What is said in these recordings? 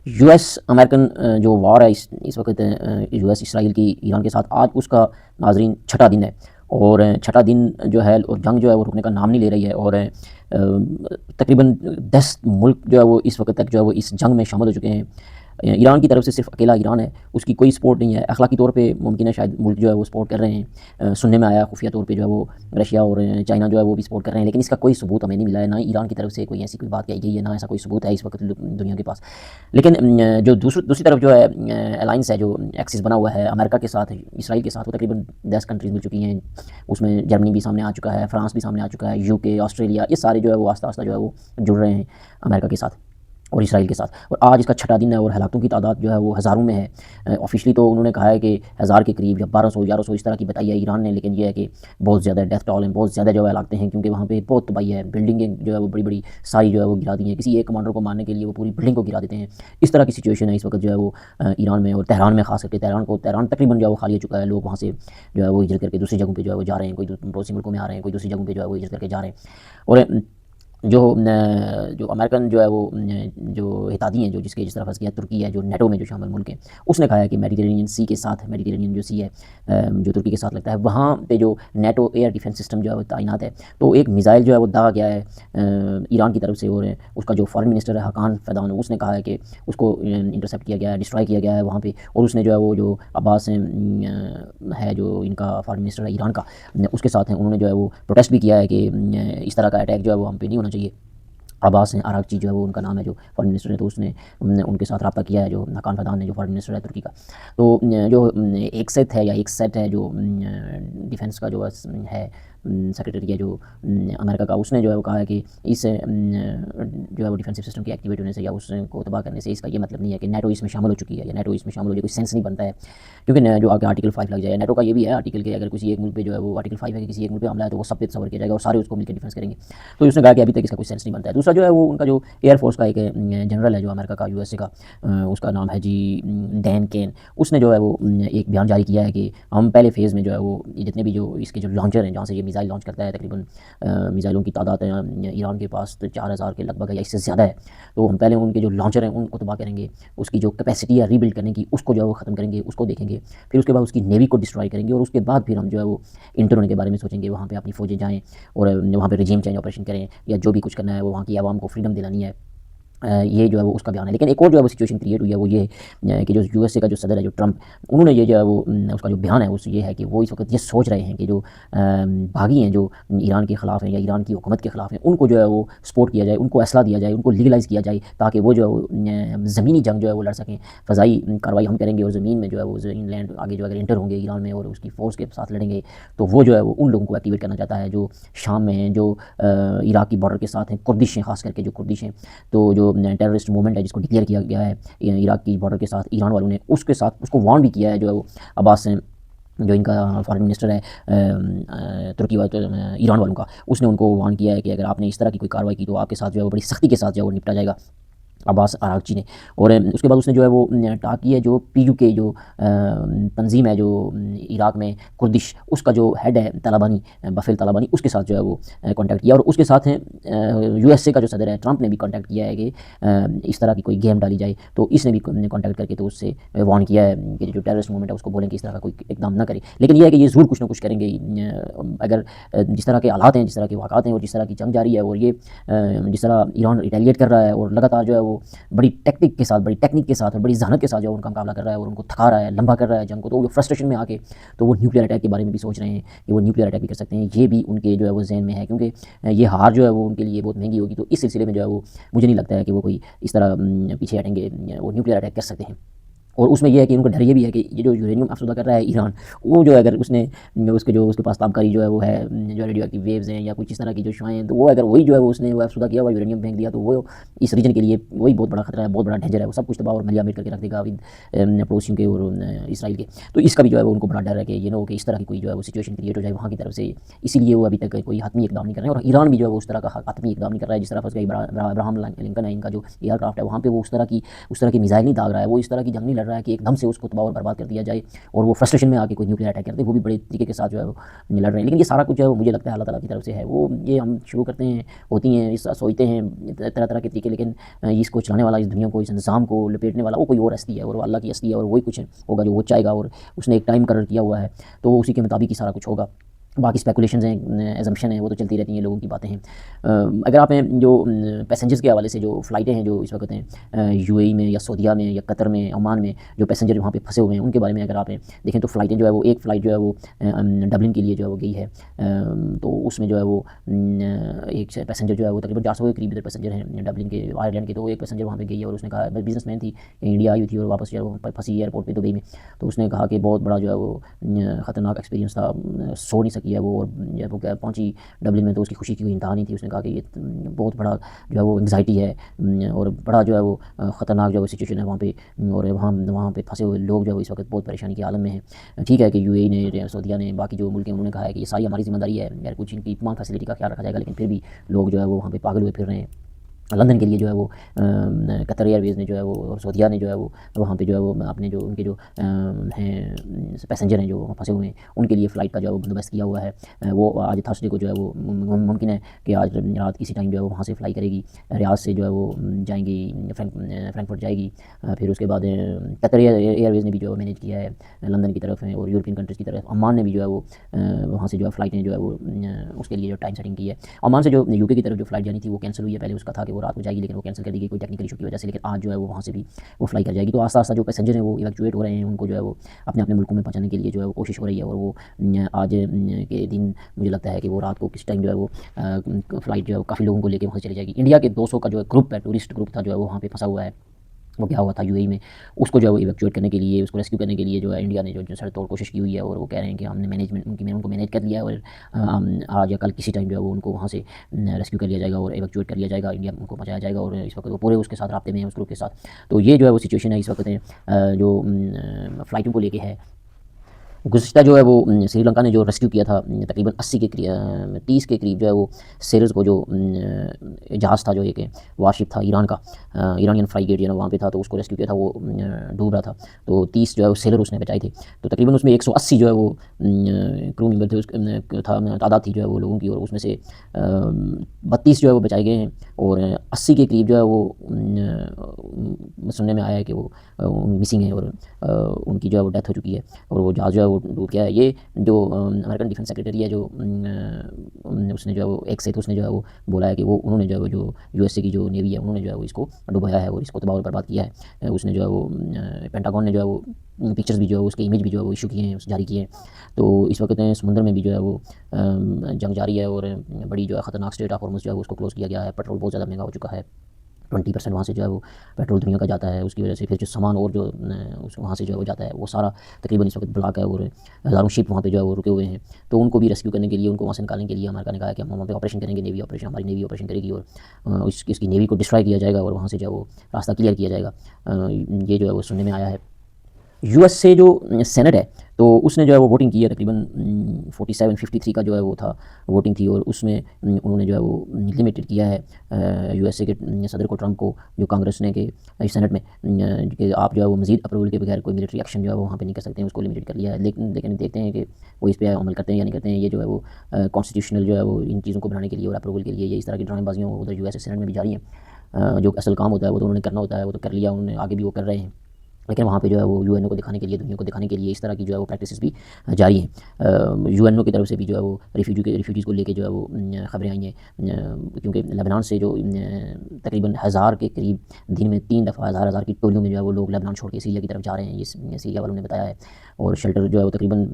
U S American جو وار ہے اس وقت یو ایس اسرائیل کی ایران کے ساتھ، آج اس کا ناظرین چھٹا دن ہے، اور چھٹا دن جو ہے اور جنگ جو ہے وہ رکنے کا نام نہیں لے رہی ہے، اور تقریباً 10 ملک جو ہے وہ اس وقت تک جو ہے وہ اس جنگ میں شامل ہو چکے ہیں۔ ایران کی طرف سے صرف اکیلا ایران ہے، اس کی کوئی سپورٹ نہیں ہے۔ اخلاقی طور پہ ممکن ہے شاید ملک جو ہے وہ سپورٹ کر رہے ہیں، سننے میں آیا خفیہ طور پہ جو ہے وہ رشیا اور چائنا جو ہے وہ بھی سپورٹ کر رہے ہیں، لیکن اس کا کوئی ثبوت ہمیں نہیں ملا ہے، نہ ہی ایران کی طرف سے کوئی ایسی کوئی بات کہی گئی ہے، نہ ایسا کوئی ثبوت ہے اس وقت دنیا کے پاس۔ لیکن جو دوسری طرف جو ہے الائنس ہے، جو ایکسس بنا ہوا ہے امریکہ کے ساتھ، اسرائیل کے ساتھ، وہ تقریباً 10 کنٹریز مل چکی ہیں۔ اس میں جرمنی بھی سامنے آ چکا ہے، فرانس بھی سامنے آ چکا ہے، یو کے، آسٹریلیا، یہ سارے جو ہے وہ آہستہ آہستہ جو ہے وہ جڑ رہے ہیں امریکہ کے ساتھ اور اسرائیل کے ساتھ۔ اور آج اس کا چھٹا دن ہے، اور ہلاکتوں کی تعداد جو ہے وہ ہزاروں میں ہے۔ آفیشلی تو انہوں نے کہا ہے کہ 1000 کے قریب یا 1200 1100 اس طرح کی بتائی ہے ایران نے، لیکن یہ ہے کہ بہت زیادہ ڈیتھ ٹول ہیں، بہت زیادہ جو ہے ہلاکتیں ہیں، کیونکہ وہاں پہ بہت تباہی ہے۔ بلڈنگیں جو ہے وہ بڑی بڑی ساری جو ہے وہ گرا دی ہیں، کسی ایک کمانڈر کو مارنے کے لیے وہ پوری بلڈنگ کو گرا دیتے ہیں۔ اس طرح کی سچویشن ہے اس وقت جو ہے وہ ایران میں، اور تہران میں خاص کر کے۔ تہران تقریباً جو ہے وہ خالی ہو چکا ہے، لوگ وہاں سے جو ہے وہ ہجرت کر کے دوسری جگہوں پہ جو ہے وہ جا رہے ہیں، کوئی پڑوسی ملکوں میں آ رہے ہیں، کوئی دوسری جگہوں پہ جو ہے وہ ہجرت کر کے جا رہے ہیں۔ اور جو امریکن جو ہے وہ جو اتحادی ہیں، جس طرح فرض کیا ترکی ہے، جو نیٹو میں جو شامل ملک ہیں، اس نے کہا ہے کہ میڈیٹرینین سی کے ساتھ، میڈیٹرینین جو سی ہے جو ترکی کے ساتھ لگتا ہے، وہاں پہ جو نیٹو ایئر ڈیفنس سسٹم جو ہے وہ تعینات ہے۔ تو ایک میزائل جو ہے وہ داغا گیا ہے ایران کی طرف سے، اور اس کا جو فارن منسٹر ہے حقان فیدان، اس نے کہا ہے کہ اس کو انٹرسیپٹ کیا گیا ہے، ڈسٹرائے کیا گیا ہے وہاں پہ۔ اور اس نے جو ہے وہ جو عباس ہے جو ان کا فارن منسٹر ہے ایران کا، اس کے ساتھ ہیں، انہوں نے جو ہے وہ پروٹیسٹ بھی کیا ہے کہ اس طرح کا اٹیک جو ہے وہ ہم پہ نہیں ہونا چاہیے۔ عباس ہیں عراقچی جو ہے وہ ان کا نام ہے، جو فارن منسٹر ہے، تو اس نے ان کے ساتھ رابطہ کیا ہے، جو حقان فیدان نے، جو فارن منسٹر ہے ترکی کا۔ تو جو ایک سیٹ ہے جو ڈیفنس کا جو ہے سیکرٹری ہے جو امریکہ کا، اس نے جو ہے وہ کہا ہے کہ اس جو ہے وہ ڈیفینسو سسٹم کے ایکٹیویٹ ہونے سے یا اس کو تباہ کرنے سے اس کا یہ مطلب نہیں ہے کہ نیٹو اس میں شامل ہو چکی ہے یا نیٹو اس میں شامل ہو جائے، کوئی سینس نہیں بنتا ہے، کیونکہ جو آگے آرٹیکل 5 لگ جائے۔ نیٹو کا یہ بھی ہے آرٹیکل کہ اگر کسی ایک ملک پہ جو ہے وہ آرٹیکل 5 ہے کہ کسی ایک ملک پہ حملہ ہے تو وہ سب پہ تصور کیا جائے گا اور سارے اس کو مل کے ڈیفینس کریں گے۔ تو اس نے کہا کہ ابھی تک اس کا کوئی سینس نہیں بنتا ہے۔ دوسرا جو ہے وہ ان کا جو ایئر فورس کا ایک جنرل ہے جو امریکہ کا، یو ایس اے کا، اس کا نام ہے جی ڈین کین، اس نے جو ہے وہ ایک بیان جاری کیا ہے کہ ہم پہلے فیز میں جو ہے وہ جتنے بھی جو اس کے جو لانچر ہیں جہاں سے یہ میزائل لانچ کرتا ہے، تقریباً میزائلوں کی تعداد ایران کے پاس 4000 کے لگ بھگ ہے یا اس سے زیادہ ہے، تو ہم پہلے ان کے جو لانچر ہیں ان کو تباہ کریں گے، اس کی جو کیپیسٹی ہے ری بلڈ کرنے کی اس کو جو ہے وہ ختم کریں گے، اس کو دیکھیں گے، پھر اس کے بعد اس کی نیوی کو ڈسٹرائے کریں گے، اور اس کے بعد پھر ہم جو ہے وہ انٹر ہونے کے بارے میں سوچیں گے، وہاں پہ اپنی فوجیں جائیں اور وہاں پہ رجیم چینج آپریشن کریں، یا جو بھی کچھ کرنا ہے وہ وہاں کی عوام کو فریڈم دلانی ہے۔ یہ جو ہے وہ اس کا بیان ہے۔ لیکن ایک اور جو ہے وہ سچویشن کریٹ ہوئی ہے وہ یہ ہے کہ جو یو ایس اے کا جو صدر ہے جو ٹرمپ، انہوں نے یہ جو ہے وہ اس کا جو بیان ہے اس یہ ہے کہ وہ اس وقت یہ سوچ رہے ہیں کہ جو باغی ہیں جو ایران کے خلاف ہیں یا ایران کی حکومت کے خلاف ہیں، ان کو جو ہے وہ سپورٹ کیا جائے، ان کو اسلحہ دیا جائے، ان کو لیگلائز کیا جائے، تاکہ وہ جو ہے زمینی جنگ جو ہے وہ لڑ سکیں۔ فضائی کارروائی ہم کریں گے اور زمین میں جو ہے وہ زمین لینڈ آگے جو اگر انٹر ہوں گے ایران میں اور اس کی فورس کے ساتھ لڑیں گے، تو وہ جو ہے وہ ان لوگوں کو ایکٹیویٹ کرنا چاہتا ہے جو شام میں ہیں، جو عراق کی بارڈر کے ساتھ ہیں، کردش ہیں، خاص کر کے جو کردش ہیں۔ تو جو ٹیررسٹ موومنٹ ہے جس کو ڈکلیئر کیا گیا ہے عراق کی بارڈر کے ساتھ ایران والوں نے، اس کے ساتھ اس کو وارن بھی کیا ہے جو ہے وہ عباس ہیں جو ان کا فارن منسٹر ہے ترکی ایران والوں کا، اس نے ان کو وارن کیا ہے کہ اگر آپ نے اس طرح کی کوئی کارروائی کی تو آپ کے ساتھ جو ہے وہ بڑی سختی کے ساتھ جو ہے وہ نپٹا جائے گا، عباس عراقچی نے۔ اور اس کے بعد اس نے جو ہے وہ ٹاک کی ہے جو پی یو کے جو تنظیم ہے جو عراق میں کردش، اس کا جو ہیڈ ہے طالبانی، بفیل طالبانی، اس کے ساتھ جو ہے وہ کانٹیکٹ کیا، اور اس کے ساتھ ہیں یو ایس اے کا جو صدر ہے ٹرمپ نے بھی کانٹیکٹ کیا ہے کہ اس طرح کی کوئی گیم ڈالی جائے، تو اس نے بھی کانٹیکٹ کر کے تو اس سے وارن کیا ہے کہ جو ٹیررسٹ موومنٹ ہے اس کو بولیں کہ اس طرح کا کوئی اقدام نہ کرے۔ لیکن یہ ہے کہ یہ ضرور کچھ نہ کچھ کریں گے اگر جس طرح کے حالات ہیں، جس طرح کے واقعات ہیں اور جس طرح کی جنگ جاری ہے، اور یہ جس طرح ایران ریٹیلیٹ کر رہا ہے اور لگاتار جو ہے وہ بڑی ٹیکنیک کے ساتھ، بڑی ٹیکنیک کے ساتھ اور بڑی ذہانت کے ساتھ جو ہے ان کا مقابلہ کر رہا ہے اور ان کو تھکا رہا ہے، لمبا کر رہا ہے جنگ کو، تو وہ فرسٹریشن میں آ کے تو وہ نیوکلیئر اٹیک کے بارے میں بھی سوچ رہے ہیں کہ وہ نیوکلیئر اٹیک بھی کر سکتے ہیں۔ یہ بھی ان کے جو ہے وہ ذہن میں ہے، کیونکہ یہ ہار جو ہے وہ ان کے لیے بہت مہنگی ہوگی، تو اس سلسلے میں جو ہے وہ مجھے نہیں لگتا ہے کہ وہ کوئی اس طرح پیچھے ہٹیں گے، وہ نیوکلیئر اٹیک کر سکتے ہیں۔ اور اس میں یہ ہے کہ ان کو ڈر یہ بھی ہے کہ یہ جو یورینیم افزودہ کر رہا ہے ایران، وہ جو اگر اس نے اس کے پاس تابکاری جو ہے وہ ہے جو ریڈیو ایکٹیو ویوز ہیں یا کچھ اس طرح کی جو شعاعیں ہیں، تو وہ اگر وہی جو ہے اس نے وہ افزودہ کیا ہوا یورینیم پھینک دیا، تو وہ اس ریجن کے لیے وہی بہت بڑا خطرہ ہے، بہت بڑا ڈینجر ہے، وہ سب کچھ تباہ اور ملیہ میٹ کر کے رکھ دے گا پڑوسیوں کے اور اسرائیل کے۔ تو اس کا بھی جو ہے وہ ان کو بڑا ڈر ہے کہ یہ نہ ہو کہ اس طرح کی کوئی جو ہے وہ سچویشن کریٹ ہو جائے وہاں کی طرف سے، اسی لیے وہ ابھی تک کوئی حتمی اقدام نہیں کر رہے ہیں، اور ایران بھی جو ہے وہ اس طرح کا حتمی اقدام نہیں کر رہا ہے۔ جس طرح ابراہم لنکن ہے ان کا جو ایئر کرافٹ ہے، وہاں پہ وہ اس طرح کی میزائل نہیں داغ رہا ہے، وہ اس طرح کی جنگ نہیں لڑ رہا ہے کہ ایک دم سے اس کو تباہ اور برباد کر دیا جائے اور وہ فرسٹریشن میں آ کے کوئی نیوکلیئر اٹیک کرتے ہیں، وہ بھی بڑے طریقے کے ساتھ جو ہے وہ لڑ رہے ہیں. لیکن یہ سارا کچھ جو ہے وہ مجھے لگتا ہے اللہ تعالیٰ کی طرف سے ہے. وہ یہ ہم شروع کرتے ہیں، ہوتی ہیں سوچتے ہیں طرح طرح کے طریقے، لیکن اس کو چلانے والا، اس دنیا کو، اس نظام کو لپیٹنے والا وہ کوئی اور ہستی ہے، اور وہ اللہ کی ہستی ہے، اور وہی کچھ ہوگا جو وہ چاہے گا، اور اس نے ایک ٹائم مقرر کیا ہوا ہے، تو اسی کے مطابق ہی سارا کچھ ہوگا. باقی اسپیکولیشنز ہیں، ایزمپشن ہیں، وہ تو چلتی رہتی ہیں، لوگوں کی باتیں ہیں. اگر آپ جو پیسنجرز کے حوالے سے جو فلائٹیں ہیں جو اس وقت ہیں یو اے ای میں یا سعودیہ میں یا قطر میں، عمان میں، جو پیسنجر وہاں پہ پھنسے ہوئے ہیں، ان کے بارے میں اگر آپ دیکھیں تو فلائٹیں جو ہے وہ ایک فلائٹ جو ہے وہ ڈبلن کے لیے جو ہے وہ گئی ہے. تو اس میں جو ہے وہ ایک پیسنجر جو ہے وہ تقریباً 400 کے قریب ادھر پیسنجر ہیں ڈبلن کے، آئرلینڈ کے. تو ایک پیسنجر وہاں پہ گئی ہے، اور اس نے کہا، بزنس مین تھی، انڈیا آئی ہوئی تھی اور واپس جو ہے وہ پھنسی ایئرپورٹ پہ دبئی میں. تو اس نے کہا کہ بہت بڑا جو ہے وہ خطرناک ایکسپیرینس تھا، سو نہیں سکی ہے وہ، اور جب وہ پہنچی ڈبلن میں تو اس کی خوشی کی کوئی انتہا نہیں تھی. اس نے کہا کہ یہ بہت بڑا جو ہے وہ انگزائٹی ہے، اور بڑا جو ہے وہ خطرناک جو ہے وہ سچویشن ہے وہاں پہ، اور وہاں پہ پھنسے ہوئے لوگ جو ہے اس وقت بہت پریشانی کے عالم میں ہیں. ٹھیک ہے کہ یو اے ای نے، سعودیہ نے، باقی جو ملک ہیں، انہوں نے کہا ہے کہ یہ ساری ہماری ذمہ داری ہے، یار کچھ ان کی تمام فیسلٹی کا خیال رکھا جائے گا، لیکن پھر بھی لوگ جو ہے وہ وہاں پہ پاگل ہوئے پھر رہے ہیں. لندن کے لیے جو ہے وہ قطر ایئر ویز نے جو ہے وہ، اور سعودیہ نے جو ہے وہ وہاں پہ جو ہے وہ اپنے جو ان کے جو ہیں پیسنجر ہیں جو وہاں پھنسے ہوئے ہیں، ان کے لیے فلائٹ کا جو ہے وہ بندوبست کیا ہوا ہے. وہ آج تھرسڈے کو جو ہے وہ ممکن ہے کہ آج رات کسی ٹائم جو ہے وہ وہاں سے فلائی کرے گی، ریاض سے جو ہے وہ جائیں گی، فرینکفرٹ جائے گی. پھر اس کے بعد قطر ایئر ویز نے بھی جو ہے وہ مینیج کیا ہے لندن کی طرف ہیں اور یورپین کنٹریز کی طرف. عمان نے بھی جو ہے وہ وہاں سے جو ہے فلائٹیں جو ہے وہ اس کے لیے جو ٹائم سیٹنگ کی ہے. عمان سے جو یو کے کی طرف جو فلائٹ جانی تھی وہ کینسل ہوئی ہے. پہلے اس کا تھا کہ وہ رات کو جائے گی، لیکن وہ کینسل کر دی گئی کوئی ٹیکنیکل ایشو کی وجہ سے، لیکن آج جو ہے وہ وہاں سے بھی وہ فلائی کر جائے گی. تو آہستہ آہستہ جو پیسنجر ہیں وہ ایویکویٹ ہو رہے ہیں، ان کو جو ہے وہ اپنے اپنے ملکوں میں پہنچانے کے لیے جو ہے وہ کوشش ہو رہی ہے. اور وہ آج کے دن مجھے لگتا ہے کہ وہ رات کو کس ٹائم جو ہے وہ فلائٹ جو ہے وہ کافی لوگوں کو لے کے وہاں سے چلی جائے گی. انڈیا کے 200 کا جو ہے گروپ ہے، ٹورسٹ گروپ تھا جو ہے وہ وہاں پہ پھنسا ہوا ہے، وہ کیا ہوا تھا یو اے ای میں. اس کو جو ہے وہ ایویکویٹ کرنے کے لیے، اس کو ریسکیو کرنے کے لیے جو ہے انڈیا نے جو سر توڑ کوشش کی ہوئی ہے، اور وہ کہہ رہے ہیں کہ ہم نے ان کو مینیج کر لیا ہے، اور آج یا کل کسی ٹائم جو ہے وہ ان کو وہاں سے ریسکیو کر لیا جائے گا اور ایویکویٹ کر لیا جائے گا، انڈیا ان کو پہنچایا جائے گا. اور اس وقت وہ پورے اس کے ساتھ رابطے میں ہیں، اس گروپ کے ساتھ. تو یہ جو ہے وہ سچویشن ہے اس وقت جو فلائٹوں کو لے کے ہے. گزشتہ جو ہے وہ سری لنکا نے جو ریسکیو کیا تھا تقریباً 30 کے قریب جو ہے وہ سیلرز کو، جو جہاز تھا جو ایک وارشپ تھا ایران کا، ایرانین فرائی گیٹ جو ہے وہاں پہ تھا، تو اس کو ریسکیو کیا تھا، وہ ڈوب رہا تھا. تو 30 جو ہے وہ سیلر اس نے بچائے تھے. تو تقریباً اس میں 180 جو ہے وہ کرو ممبر تھے، اس تھا تعداد تھی جو ہے وہ لوگوں کی، اور اس میں سے 32 جو ہے وہ بچائے گئے ہیں، اور 80 کے قریب جو ہے وہ سننے میں آیا ہے کہ وہ مسنگ ہیں، اور ان کی جو ہے وہ ڈیتھ ہو چکی ہے، اور وہ جہاز جو ہے وہ ڈوب گیا ہے. یہ جو امریکن ڈیفینس سیکریٹری ہے، جو اس نے جو ہے وہ ایک سے تو اس نے جو ہے وہ بولا ہے کہ وہ انہوں نے جو ہے جو یو ایس اے کی جو نیوی ہے انہوں نے جو ہے وہ اس کو ڈبایا ہے اور اس کو تباہ و برباد کیا ہے. اس نے جو ہے وہ پینٹاگون نے جو ہے وہ پکچرز بھی جو ہے اس کے امیج بھی جو ہے وہ ایشو کیے ہیں، جاری کیے ہیں. تو اس وقت سمندر میں بھی جو ہے وہ جنگ جاری ہے، اور بڑی جو ہے خطرناک اسٹریٹ آف ہارمز جو ہے اس کو کلوز کیا گیا ہے. پیٹرول بہت زیادہ مہنگا ہو چکا ہے، 20% وہاں سے جو ہے وہ پیٹرول دنیا کا جاتا ہے. اس کی وجہ سے پھر جو سامان اور جو وہاں سے جو ہے وہ جاتا ہے وہ سارا تقریباً اس وقت بلاک ہے، اور ہزاروں شپ وہاں پہ جو ہے وہ رکے ہوئے ہیں. تو ان کو بھی ریسکیو کرنے کے لیے، ان کو وہاں سے نکالنے کے لیے امریکہ نے کہا کہ ہم وہاں پہ آپریشن کریں گے، نیوی آپریشن، ہماری نیوی آپریشن کرے گی، اور اس کی نیوی کو ڈسٹرائے کیا جائے گا، اور وہاں سے جو ہے وہ راستہ کلیئر کیا جائے گا. یہ جو ہے وہ سننے میں آیا ہے. یو ایس سے جو سینٹ ہے تو اس نے جو ہے وہ ووٹنگ کی ہے، تقریباً 47-53 کا جو ہے وہ تھا ووٹنگ تھی، اور اس میں انہوں نے جو ہے وہ لمیٹڈ کیا ہے یو ایس اے کے صدر کو، ٹرمپ کو، جو کانگریس نے کہ سینٹ میں کہ آپ جو ہے وہ مزید اپروول کے بغیر کوئی ملٹری ایکشن جو ہے وہ وہاں پہ نہیں کر سکتے ہیں، اس کو لمیٹڈ کر لیا ہے. لیکن دیکھتے ہیں کہ وہ اس پہ عمل کرتے ہیں یا نہیں کرتے ہیں. یہ جو ہے وہ کانسٹیٹیوشنل جو ہے وہ ان چیزوں کو بنانے کے لیے اور اپروول کے لیے یہ اس طرح کی ڈرامے بازیاں ادھر یو ایس اے سینٹ میں بھی جاری ہیں. جو اصل کام ہوتا ہے وہ تو انہوں نے کرنا ہوتا ہے، وہ تو کر لیا انہوں نے، آگے بھی وہ کر رہے ہیں، لیکن وہاں پہ جو ہے وہ یو این او کو دکھانے کے لیے، دنیا کو دکھانے کے لیے اس طرح کی جو ہے وہ پریکٹسز بھی جاری ہیں. یو این او کی طرف سے بھی جو ہے وہ ریفیوجیز کو لے کے جو ہے وہ خبریں آئی ہیں، کیونکہ لبنان سے جو تقریباً 1000 کے قریب دن میں 3 دفعہ ہزار کی ٹولیوں میں جو ہے وہ لوگ لبنان چھوڑ کے سیریا کی طرف جا رہے ہیں، یہ سیریا والوں نے بتایا ہے. اور شیلٹر جو ہے وہ تقریباً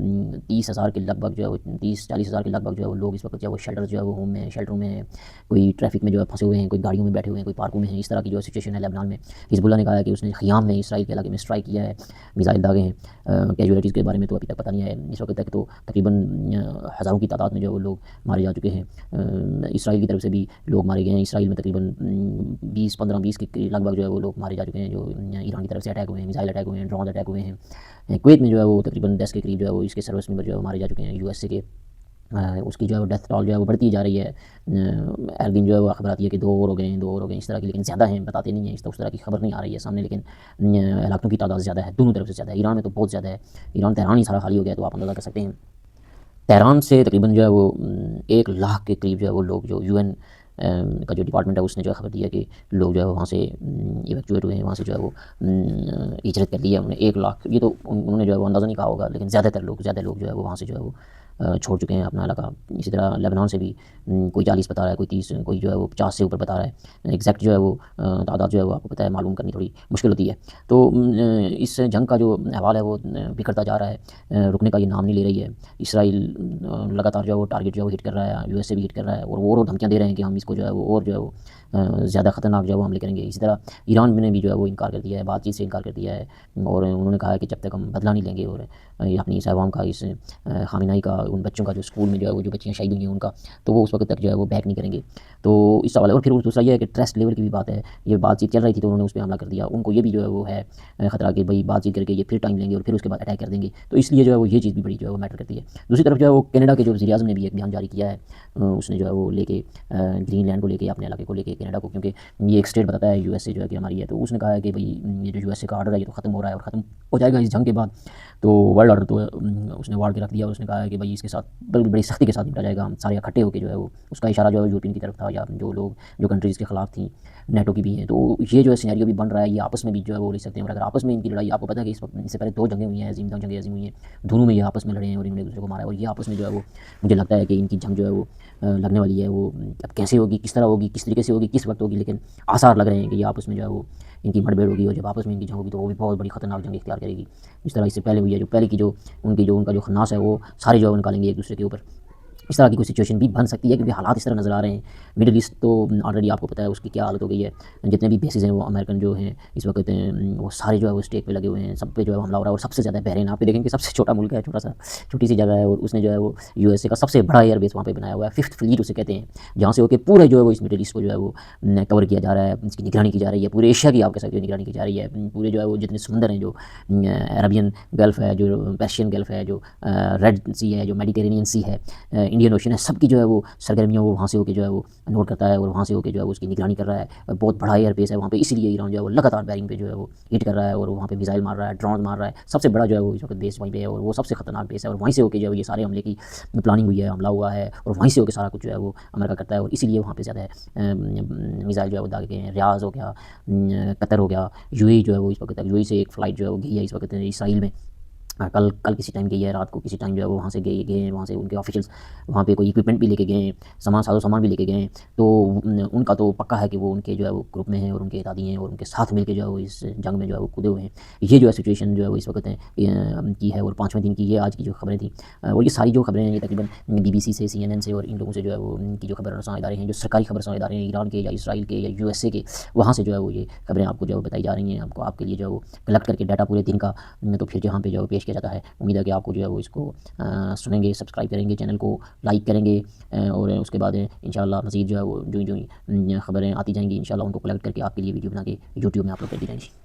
30,000 کے لگ بھگ جو ہے وہ 30-40,000 کے لگ بھگ جو ہے وہ لوگ اس وقت جو ہے وہ شیلٹر جو ہے وہ ہوم میں، شیلٹروں میں ہیں، کوئی ٹریفک میں جو ہے پھنسے ہوئے ہیں، کوئی گاڑیوں میں بیٹھے ہوئے ہیں، کوئی پارکوں میں ہیں. اس طرح کی جو سچویشن ہے لبنان میں. حزب اللہ نے کہا ہے کہ اس نے خیام میں اسرائیل کے علاقے میں اسٹرائک کیا ہے، میزائل داغے ہیں. کیجولیٹیز کے بارے میں تو ابھی تک پتہ نہیں ہے اس وقت تک، تو تقریباً ہزاروں کی تعداد میں جو وہ لوگ مارے جا چکے ہیں. اسرائیل کی طرف سے بھی لوگ مارے گئے ہیں. اسرائیل میں تقریباً 15-20 کے لگ بھگ جو ہے وہ لوگ مارے جا چکے ہیں، جو ایران کی طرف سے اٹیک ہوئے ہیں، میزائل اٹیک ہوئے ہیں، ڈرون اٹیک ہوئے ہیں. کویت میں جو ہے وہ تقریباً 10 کے قریب جو ہے وہ اس کے سروس ممبر جو ہے وہ مارے جا چکے ہیں یو ایس اے کے. اس کی جو ہے وہ ڈیتھ ٹول جو ہے وہ بڑھتی جا رہی ہے. ہر دن جو ہے وہ خبر آتی ہے کہ 2 اور ہو گئے ہیں، 2 اور ہو گئے ہیں اس طرح کی، لیکن زیادہ ہیں، بتاتے نہیں ہیں، اس طرح کی خبر نہیں آ رہی ہے سامنے. لیکن ہلاکتوں کی تعداد زیادہ ہے، دونوں طرف سے زیادہ ہے. ایران میں تو بہت زیادہ ہے. ایران تہران ہی سارا خالی ہو گیا، تو آپ اندازہ کر سکتے ہیں. تہران سے تقریباً جو ہے وہ 1 لاکھ کے قریب جو ہے وہ لوگ، جو UN کا جو ڈپارٹمنٹ ہے اس نے جو ہے خبر دیا کہ لوگ جو ہے وہاں سے ایویکویٹ ہوئے ہیں، وہاں سے جو ہے وہ ہجرت کر لی ہے انہوں نے. 1 لاکھ، یہ تو انہوں نے جو ہے وہ اندازہ نہیں کہا ہوگا، لیکن زیادہ لوگ جو ہے وہ وہاں سے جو ہے وہ چھوڑ چکے ہیں اپنا علاقہ. اسی طرح لبنان سے بھی کوئی 40 بتا رہا ہے، کوئی 30، کوئی جو ہے وہ 50 سے اوپر بتا رہا ہے. ایگزیکٹ جو ہے وہ تعداد جو ہے وہ آپ کو پتہ ہے معلوم کرنی تھوڑی مشکل ہوتی ہے. تو اس جنگ کا جو احوال ہے وہ بگڑتا جا رہا ہے، رکنے کا یہ نام نہیں لے رہی ہے. اسرائیل لگاتار جو ہے وہ ٹارگیٹ جو ہے وہ ہٹ کر رہا ہے، USA بھی ہٹ کر رہا ہے، اور دھمکیاں دے رہے ہیں کہ ہم اس کو جو ہے وہ اور جو ہے وہ زیادہ خطرناک جو ہے وہ حملے کریں گے. اسی طرح ایران نے بھی جو ہے وہ انکار کر دیا ہے، بات چیت سے انکار کر دیا ہے، اور انہوں نے کہا ہے کہ جب تک ہم بدلہ نہیں لیں گے اور اپنی اس عوام کا، اس خامنہئی کا، ان بچوں کا جو اسکول میں جو ہے وہ جو بچیاں شہید ہوئی ہیں ان کا، تو وہ اس وقت تک جو ہے وہ بیک نہیں کریں گے. تو اس سوال ہے. اور پھر دوسرا یہ ہے کہ ٹرسٹ لیول کی بھی بات ہے. یہ بات چیت چل رہی تھی تو انہوں نے اس پہ حملہ کر دیا. ان کو یہ بھی جو ہے وہ ہے خطرہ کہ بھائی بات چیت کر کے یہ پھر ٹائم لیں گے اور پھر اس کے بعد اٹیک کر دیں گے. تو اس لیے جو ہے وہ یہ چیز بھی بڑی جو ہے وہ میٹر کرتی ہے. دوسری طرف جو ہے وہ کینیڈا کے جو وزیر اعظم نے بھی ایک بیان جاری کیا ہے. اس نے جو ہے وہ لے کے گرین لینڈ کو لے کے، اپنے علاقے کو لے کے، کینیڈا کو، کیونکہ یہ ایک اسٹیٹ بتاتا ہے USA جو ہے کہ ہماری ہے. تو اس نے کہا ہے کہ بھائی یہ جو USA کا آرڈر ہے یہ تو ختم ہو رہا ہے اور ختم ہو جائے گا اس جنگ کے بعد. تو ورلڈ آرڈر تو اس نے وارڈ کے رکھ دیا، اور اس نے کہا ہے کہ بھائی اس کے ساتھ بڑی سختی کے ساتھ نپٹا جائے گا. ہم سارے اکٹھے ہو کے جو ہے وہ، اس کا اشارہ جو ہے یورپین کی طرف تھا، یا جو لوگ جو کنٹریز کے خلاف تھیں، نیٹو کی بھی ہیں. تو یہ جو ہے سینیریو بھی بن رہا ہے. یہ آپس میں بھی جو ہے وہ لے سکتے ہیں. اور اگر آپس میں ان کی لڑائی، آپ کو پتہ ہے کہ اس وقت، اس سے پہلے 2 جنگیں ہوئی ہیں، عظیم جنگیں عظیم ہوئی ہیں، دونوں میں یہ آپس میں لڑے ہیں اور انہوں نے ایک دوسرے کو مارا ہے. اور یہ آپس میں جو ہے وہ، مجھے لگتا ہے کہ ان کی جنگ جو ہے وہ لگنے والی ہے. وہ اب کیسے ہوگی، کس طرح ہوگی، کس طریقے سے ہوگی، کس وقت ہوگی، لیکن آثار لگ رہے ہیں کہ یہ آپس میں جو ہے وہ ان کی مڑبیڑ ہوگی. اور جب آپس میں ان کی جنگ ہوگی تو وہ بھی بہت بڑی خطرناک جنگ اختیار کرے گی. جس طرح اس سے پہلے ہوئی ہے، جو پہلے کی جو ان کا جو خناس ہے وہ سارے جو ہے نکالیں گے ایک دوسرے کے اوپر. اس طرح کی کوئی سچویشن بھی بن سکتی ہے، کیونکہ حالات اس طرح نظر آ رہے ہیں. مڈل ایسٹ تو آلریڈی آپ کو پتہ ہے اس کی کیا حالت ہو گئی ہے. جتنے بھی بیسز ہیں وہ امریکن جو ہیں اس وقت وہ سارے جو ہے وہ اسٹیک پہ لگے ہوئے ہیں. سب پہ جو ہے حملہ ہو رہا ہے. اور سب سے زیادہ بحرین، آپ دیکھیں کہ سب سے چھوٹا ملک ہے، چھوٹی سی جگہ ہے، اور اس نے جو ہے وہ USA کا سب سے بڑا ایئر بیس وہاں پہ بنایا ہوا ہے. 5th فلیٹ اسے کہتے ہیں، جہاں سے ہو کے پورے جو ہے وہ اس مڈل ایسٹ کو جو ہے وہ کور کیا جا رہا ہے. اس کی نگرانی کی جا رہی ہے. پورے ایشیا کی آپ کہہ سکتے ہو نگرانی کی جا رہی ہے. پورے جو ہے وہ جتنے سمندر ہیں، جو عربین گلف ہے، جو پیرشین گلف ہے، جو ریڈ سی ہے، جو میڈیٹرینین سی ہے، انڈین اوشن ہے، سب کی جو ہے وہ سرگرمیاں وہ وہاں سے ہو کے جو ہے وہ نوٹ کرتا ہے، اور وہاں سے ہو کے جو ہے اس کی نگرانی کر رہا ہے. بہت بڑا ایئر بیس ہے وہاں پہ. اسی لیے ایران جو ہے وہ لگاتار بیرنگ پہ جو ہے وہ ہٹ کر رہا ہے، اور وہاں پہ میزائل مار رہا ہے، ڈرون مار رہا ہے. سب سے بڑا جو ہے وہ اس وقت بیس وہیں پہ ہے، اور وہ سب سے خطرناک بیس ہے. اور وہیں سے ہو کے جو ہے یہ سارے حملے کی پلاننگ ہوئی ہے، حملہ ہوا ہے، اور وہیں سے ہو کے سارا کچھ جو ہے وہ امریکہ کرتا ہے. اور اسی لیے وہاں پہ زیادہ میزائل جو ہے وہ داغے گئے ہیں. ریاض ہو گیا، قطر ہو گیا، UAE جو ہے وہ اس وقت تک UAE سے ایک فلائٹ جو ہے وہ گئی ہے اس وقت اسرائیل میں. کل کسی ٹائم گئی ہے، رات کو کسی ٹائم جو ہے وہ وہاں سے گئے ہیں. وہاں سے ان کے آفیشلس وہاں پہ کوئی اکوپمنٹ بھی لے کے گئے ہیں، سامان بھی لے کے گئے ہیں. تو ان کا تو پکا ہے کہ وہ ان کے جو ہے وہ گروپ میں ہیں، اور ان کے اتحادی ہیں، اور ان کے ساتھ مل کے جو ہے وہ اس جنگ میں جو ہے وہ کودے ہوئے ہیں. یہ جو ہے سچویشن جو ہے وہ اس وقت کی ہے. اور 5ویں دن کی یہ آج کی جو خبریں تھیں، اور یہ ساری جو خبریں ہیں یہ تقریباً BBC سے، CNN سے، اور ان لوگوں سے جو ہے وہ ان کی جو خبر رساں ادارے ہیں، جو سرکاری خبر رساں ادارے ہیں ایران کے یا اسرائیل کے یا USA کے، وہاں سے جو ہے وہ یہ خبریں آپ کو جو ہے بتائی جا رہی ہیں. آپ کے لیے جو ہے وہ کلیکٹ کر کے ڈیٹا پورے دن کا، تو پھر جہاں پہ جو ہے پیش کیا جاتا ہے. امید ہے کہ آپ کو جو ہے وہ اس کو سنیں گے، سبسکرائب کریں گے، چینل کو لائک کریں گے، اور اس کے بعد انشاءاللہ مزید جو ہے وہ جو خبریں آتی جائیں گی انشاءاللہ ان کو کلیکٹ کر کے آپ کے لیے ویڈیو بنا کے YouTube میں اپلوڈ کر دی جائیں گی.